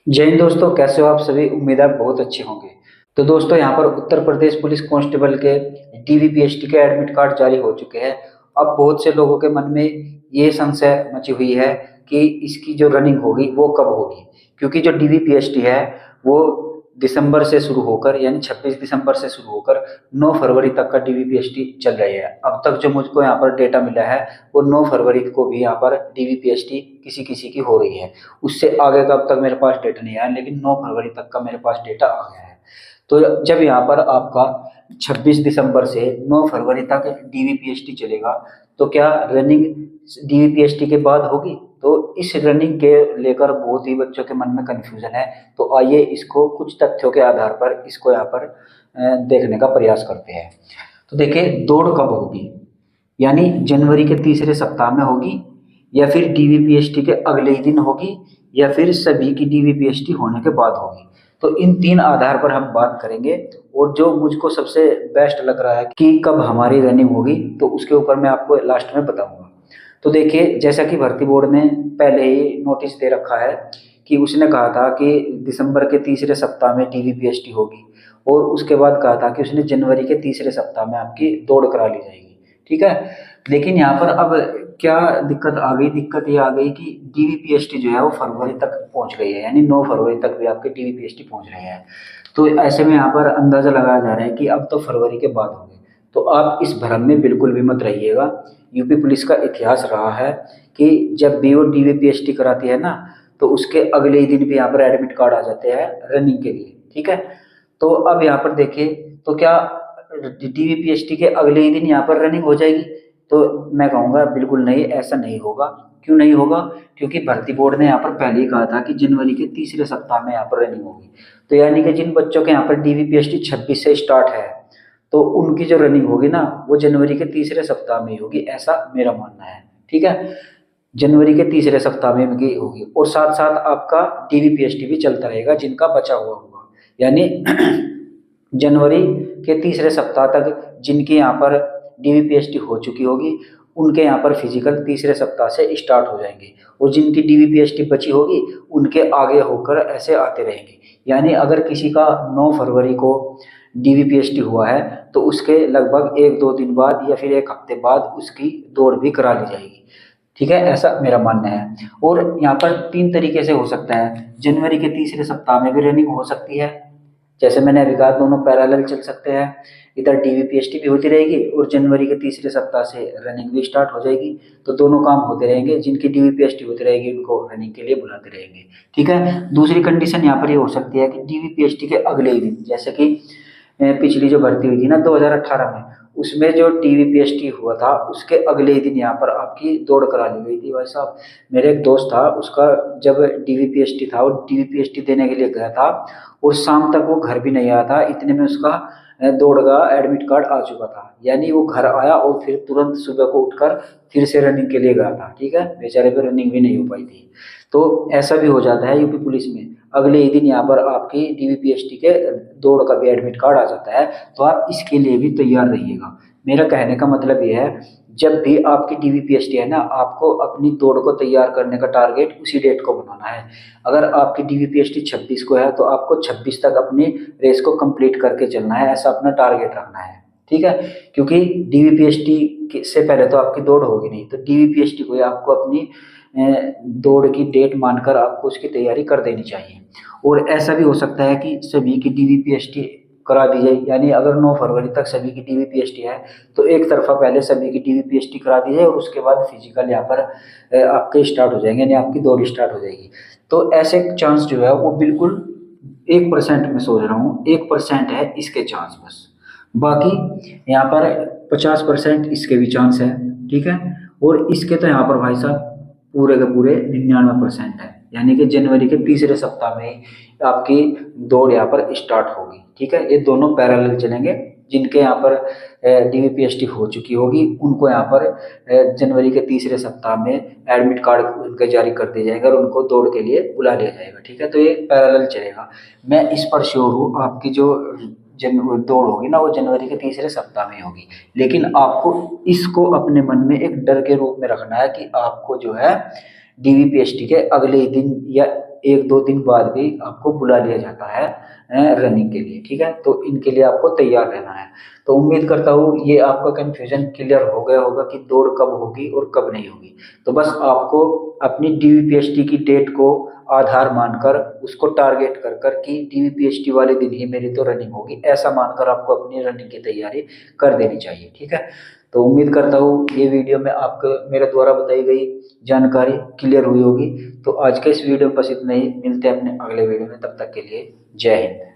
जय हिंद दोस्तों, कैसे हो आप सभी। उम्मीद है आप बहुत अच्छे होंगे। तो दोस्तों, यहाँ पर उत्तर प्रदेश पुलिस कांस्टेबल के डीवीपीएसटी के एडमिट कार्ड जारी हो चुके हैं। अब बहुत से लोगों के मन में ये संशय मची हुई है कि इसकी जो रनिंग होगी वो कब होगी, क्योंकि जो डीवीपीएसटी है वो दिसंबर से शुरू होकर, यानी 26 दिसंबर से शुरू होकर 9 फरवरी तक का डीवीपीएसटी चल रही है। अब तक जो मुझको यहाँ पर डेटा मिला है वो 9 फरवरी को भी यहाँ पर डीवीपीएसटी किसी किसी की हो रही है। उससे आगे का अब तक मेरे पास डेटा नहीं आया, लेकिन 9 फरवरी तक का मेरे पास डेटा आ गया है। तो जब यहाँ पर आपका 26 दिसंबर से 9 फरवरी तक डीवीपीएसटी चलेगा, तो क्या रनिंग डीवीपीएसटी के बाद होगी? तो इस रनिंग के लेकर बहुत ही बच्चों के मन में कंफ्यूजन है। तो आइए इसको कुछ तथ्यों के आधार पर इसको यहाँ पर देखने का प्रयास करते हैं। तो देखिए, दौड़ कब होगी, यानी जनवरी के तीसरे सप्ताह में होगी, या फिर डीवीपीएसटी के अगले ही दिन होगी, या फिर सभी की डीवीपीएसटी होने के बाद होगी। तो इन तीन आधार पर हम बात करेंगे, और जो मुझको सबसे बेस्ट लग रहा है कि कब हमारी रनिंग होगी, तो उसके ऊपर मैं आपको लास्ट में बताऊंगा। तो देखिए, जैसा कि भर्ती बोर्ड ने पहले ही नोटिस दे रखा है कि उसने कहा था कि दिसंबर के तीसरे सप्ताह में डीवीपीएसटी होगी, और उसके बाद कहा था कि उसने जनवरी के तीसरे सप्ताह में आपकी दौड़ करा ली जाएगी। ठीक है। लेकिन यहाँ पर अब क्या दिक्कत आ गई? दिक्कत ये आ गई कि डीवीपीएसटी जो है वो फरवरी तक पहुंच गई है, यानी 9 फरवरी तक भी आपके डीवीपीएसटी पहुंच रहे हैं। तो ऐसे में यहाँ पर अंदाजा लगाया जा रहा है कि अब तो फरवरी के बाद होंगे। तो आप इस भ्रम में बिल्कुल भी मत रहिएगा। यूपी पुलिस का इतिहास रहा है कि जब भी वो डीवीपीएसटी कराती है ना, तो उसके अगले ही दिन भी यहाँ पर एडमिट कार्ड आ जाते हैं रनिंग के लिए। ठीक है। तो अब यहाँ पर देखिए, तो क्या डीवीपीएसटी के अगले ही दिन यहाँ पर रनिंग हो जाएगी? तो मैं कहूँगा बिल्कुल नहीं, ऐसा नहीं होगा। क्यों नहीं होगा? क्योंकि भर्ती बोर्ड ने यहाँ पर पहले ही कहा था कि जनवरी के तीसरे सप्ताह में यहाँ पर रनिंग होगी। तो यानी कि जिन बच्चों के यहाँ पर डीवीपीएसटी 26 से स्टार्ट है, तो उनकी जो रनिंग होगी ना, वो जनवरी के तीसरे सप्ताह में ही होगी, ऐसा मेरा मानना है। ठीक है। जनवरी के तीसरे सप्ताह में उनकी होगी, और साथ साथ आपका डीवीपीएसटी भी चलता रहेगा जिनका बचा हुआ होगा। यानी जनवरी के तीसरे सप्ताह तक जिनकी यहाँ पर डीवीपीएसटी हो चुकी होगी, उनके यहाँ पर फिजिकल तीसरे सप्ताह से स्टार्ट हो जाएंगे, और जिनकी डीवीपीएसटी बची होगी उनके आगे होकर ऐसे आते रहेंगे। यानी अगर किसी का 9 फरवरी को डीवीपीएसटी हुआ है, तो उसके लगभग 1-2 दिन बाद या फिर 1 हफ्ते बाद उसकी दौड़ भी करा ली जाएगी। ठीक है, ऐसा मेरा मानना है। और यहाँ पर 3 तरीके से हो सकता है। जनवरी के तीसरे सप्ताह में भी रनिंग हो सकती है, जैसे मैंने अभी कहा, दोनों पैरेलल चल सकते हैं। इधर डीवीपीएसटी भी होती रहेगी और जनवरी के तीसरे सप्ताह से रनिंग भी स्टार्ट हो जाएगी। तो दोनों काम होते रहेंगे, जिनकी डीवीपीएसटी होती रहेगी उनको रनिंग के लिए बुलाते रहेंगे। ठीक है। दूसरी कंडीशन यहाँ पर ये हो सकती है कि डीवीपीएसटी के अगले ही दिन, जैसे कि पिछली जो भर्ती हुई थी ना 2018 में, उसमें जो डीवीपीएसटी हुआ था उसके अगले ही दिन यहाँ पर आपकी दौड़ करा ली गई थी। भाई साहब, मेरे एक दोस्त था, उसका जब डीवीपीएसटी था, वो डीवीपीएसटी देने के लिए गया था, और शाम तक वो घर भी नहीं आया था, इतने में उसका दौड़ का एडमिट कार्ड आ चुका था। यानी वो घर आया और फिर तुरंत सुबह को उठकर फिर से रनिंग के लिए गया था। ठीक है। बेचारे पे रनिंग भी नहीं हो पाई थी। तो ऐसा भी हो जाता है यूपी पुलिस में, अगले ही दिन यहाँ पर आपकी डीवीपीएसटी के दौड़ का भी एडमिट कार्ड आ जाता है। तो आप इसके लिए भी तैयार रहिएगा। मेरा कहने का मतलब ये है, जब भी आपकी डीवीपीएसटी है ना, आपको अपनी दौड़ को तैयार करने का टारगेट उसी डेट को बनाना है। अगर आपकी डीवीपीएसटी 26 को है, तो आपको 26 तक अपनी रेस को कंप्लीट करके चलना है, ऐसा अपना टारगेट रखना है। ठीक है। क्योंकि डीवीपीएसटी से पहले तो आपकी दौड़ होगी नहीं, तो डीवीपीएसटी को आपको अपनी दौड़ की डेट मानकर आपको उसकी तैयारी कर देनी चाहिए। और ऐसा भी हो सकता है कि सभी की डीवीपीएसटी करा दी जाए, यानी अगर 9 फरवरी तक सभी की डीवीपीएसटी है, तो एक तरफा पहले सभी की डीवीपीएसटी करा दी जाए, और उसके बाद फिजिकल यहाँ पर आपके स्टार्ट हो जाएंगे, यानी आपकी दौड़ स्टार्ट हो जाएगी। तो ऐसे चांस जो है वो बिल्कुल 1% में सोच रहा हूँ, 1% है इसके चांस बस। बाकी यहाँ पर 50% इसके भी चांस है। ठीक है। और इसके तो यहाँ पर भाई साहब पूरे के पूरे 99% है, यानी कि जनवरी के तीसरे सप्ताह में ही आपकी दौड़ यहाँ पर स्टार्ट होगी। ठीक है। ये दोनों पैरेलल चलेंगे। जिनके यहाँ पर डीवीपीएसटी हो चुकी होगी, उनको यहाँ पर जनवरी के तीसरे सप्ताह में एडमिट कार्ड उनके जारी कर दिया जाएगा, और उनको दौड़ के लिए बुला लिया जाएगा। ठीक है। तो ये पैरेलल चलेगा। मैं इस पर श्योर हूँ, आपकी जो दौड़ होगी ना, वो जनवरी के तीसरे सप्ताह में होगी। लेकिन आपको इसको अपने मन में एक डर के रूप में रखना है कि आपको जो है डीवीपीएसटी के अगले ही दिन या एक दो दिन बाद भी आपको बुला लिया जाता है रनिंग के लिए, ठीक है। तो इनके लिए आपको तैयार रहना है। तो उम्मीद करता हूँ ये आपका कन्फ्यूजन क्लियर हो गया होगा कि दौड़ कब होगी और कब नहीं होगी। तो बस आपको अपनी डीवीपीएसटी की डेट को आधार मानकर उसको टारगेट कर कर कि डीवीपीएसटी वाले दिन ही मेरी तो रनिंग होगी, ऐसा मानकर आपको अपनी रनिंग की तैयारी कर देनी चाहिए, ठीक है। तो उम्मीद करता हूँ ये वीडियो में आपको मेरे द्वारा बताई गई जानकारी क्लियर हुई होगी। तो आज के इस वीडियो में बस इतना ही, मिलते हैं अपने अगले वीडियो में, तब तक के लिए जय हिंद।